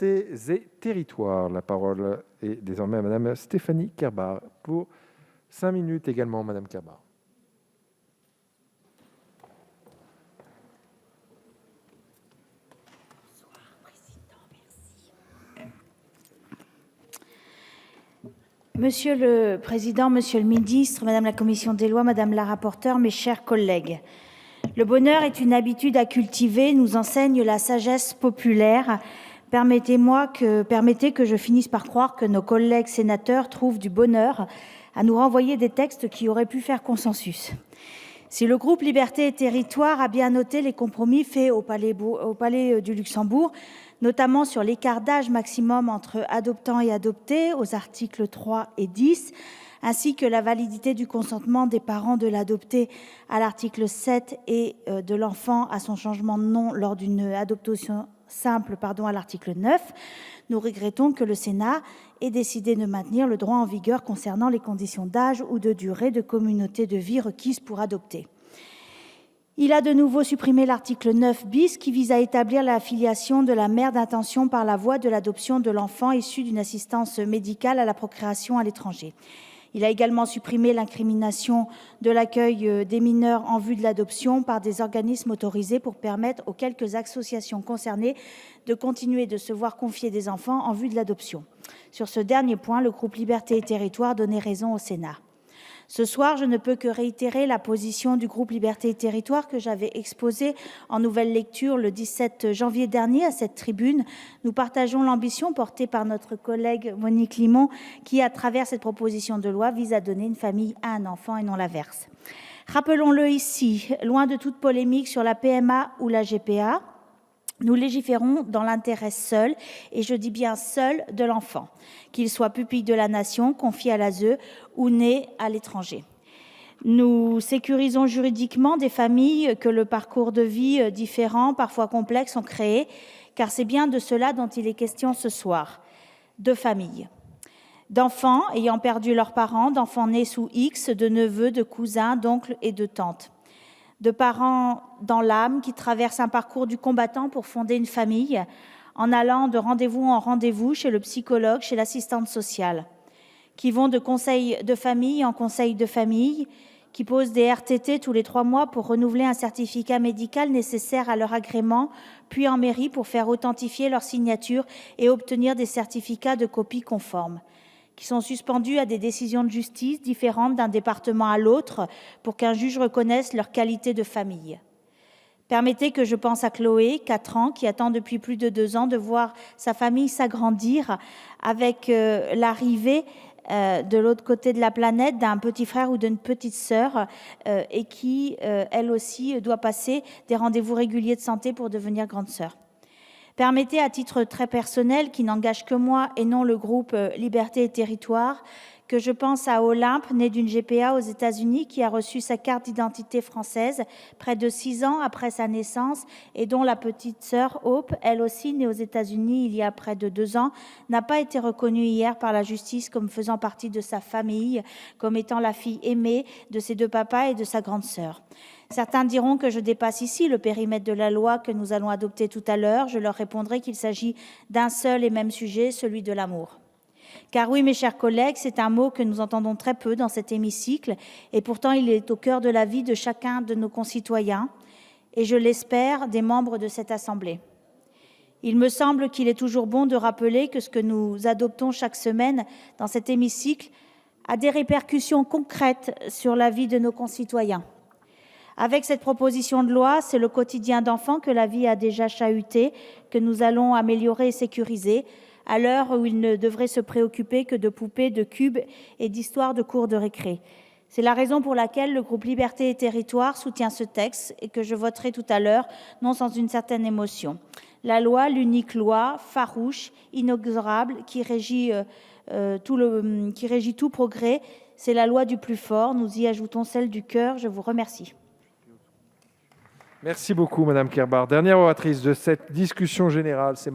Libertés et Territoires. La parole est désormais à Madame Stéphanie Kerbar pour 5 minutes également, Madame Kerbar. Monsieur le Président, Monsieur le Ministre, Madame la Commission des lois, Madame la rapporteure, mes chers collègues. Le bonheur est une habitude à cultiver, nous enseigne la sagesse populaire. Permettez que je finisse par croire que nos collègues sénateurs trouvent du bonheur à nous renvoyer des textes qui auraient pu faire consensus. Si le groupe Liberté et Territoires a bien noté les compromis faits au Palais du Luxembourg, notamment sur l'écart d'âge maximum entre adoptants et adoptés aux articles 3 et 10, ainsi que la validité du consentement des parents de l'adopté à l'article 7 et de l'enfant à son changement de nom lors d'une adoption simple à l'article 9, nous regrettons que le Sénat ait décidé de maintenir le droit en vigueur concernant les conditions d'âge ou de durée de communauté de vie requises pour adopter. Il a de nouveau supprimé l'article 9 bis qui vise à établir la filiation de la mère d'intention par la voie de l'adoption de l'enfant issu d'une assistance médicale à la procréation à l'étranger. Il a également supprimé l'incrimination de l'accueil des mineurs en vue de l'adoption par des organismes autorisés pour permettre aux quelques associations concernées de continuer de se voir confier des enfants en vue de l'adoption. Sur ce dernier point, le groupe Liberté et Territoires donnait raison au Sénat. Ce soir, je ne peux que réitérer la position du groupe Liberté et Territoires que j'avais exposée en nouvelle lecture le 17 janvier dernier à cette tribune. Nous partageons l'ambition portée par notre collègue Monique Limon qui, à travers cette proposition de loi, vise à donner une famille à un enfant et non l'inverse. Rappelons-le ici, loin de toute polémique sur la PMA ou la GPA, nous légiférons dans l'intérêt seul, et je dis bien seul, de l'enfant, qu'il soit pupille de la nation, confié à l'ASE ou né à l'étranger. Nous sécurisons juridiquement des familles que le parcours de vie différent, parfois complexe, ont créé, car c'est bien de cela dont il est question ce soir, de familles. D'enfants ayant perdu leurs parents, d'enfants nés sous X, de neveux, de cousins, d'oncles et de tantes. De parents dans l'âme qui traversent un parcours du combattant pour fonder une famille, en allant de rendez-vous en rendez-vous chez le psychologue, chez l'assistante sociale, qui vont de conseil de famille en conseil de famille, qui posent des RTT tous les 3 mois pour renouveler un certificat médical nécessaire à leur agrément, puis en mairie pour faire authentifier leur signature et obtenir des certificats de copie conformes, qui sont suspendus à des décisions de justice différentes d'un département à l'autre pour qu'un juge reconnaisse leur qualité de famille. Permettez que je pense à Chloé, 4 ans, qui attend depuis plus de 2 ans de voir sa famille s'agrandir avec l'arrivée de l'autre côté de la planète d'un petit frère ou d'une petite sœur et qui, elle aussi, doit passer des rendez-vous réguliers de santé pour devenir grande sœur. Permettez, à titre très personnel, qui n'engage que moi et non le groupe Liberté et Territoires, que je pense à Olympe, née d'une GPA aux États-Unis, qui a reçu sa carte d'identité française près de 6 ans après sa naissance et dont la petite sœur Hope, elle aussi née aux États-Unis il y a près de 2 ans, n'a pas été reconnue hier par la justice comme faisant partie de sa famille, comme étant la fille aimée de ses 2 papas et de sa grande sœur. Certains diront que je dépasse ici le périmètre de la loi que nous allons adopter tout à l'heure. Je leur répondrai qu'il s'agit d'un seul et même sujet, celui de l'amour. Car oui, mes chers collègues, c'est un mot que nous entendons très peu dans cet hémicycle, et pourtant il est au cœur de la vie de chacun de nos concitoyens, et je l'espère, des membres de cette Assemblée. Il me semble qu'il est toujours bon de rappeler que ce que nous adoptons chaque semaine dans cet hémicycle a des répercussions concrètes sur la vie de nos concitoyens. Avec cette proposition de loi, c'est le quotidien d'enfants que la vie a déjà chahuté, que nous allons améliorer et sécuriser, à l'heure où ils ne devraient se préoccuper que de poupées, de cubes et d'histoires de cours de récré. C'est la raison pour laquelle le groupe Liberté et Territoires soutient ce texte et que je voterai tout à l'heure, non sans une certaine émotion. La loi, l'unique loi, farouche, inexorable, qui régit tout progrès, c'est la loi du plus fort. Nous y ajoutons celle du cœur. Je vous remercie. Merci beaucoup, Madame Kerbar. Dernière oratrice de cette discussion générale, c'est Madame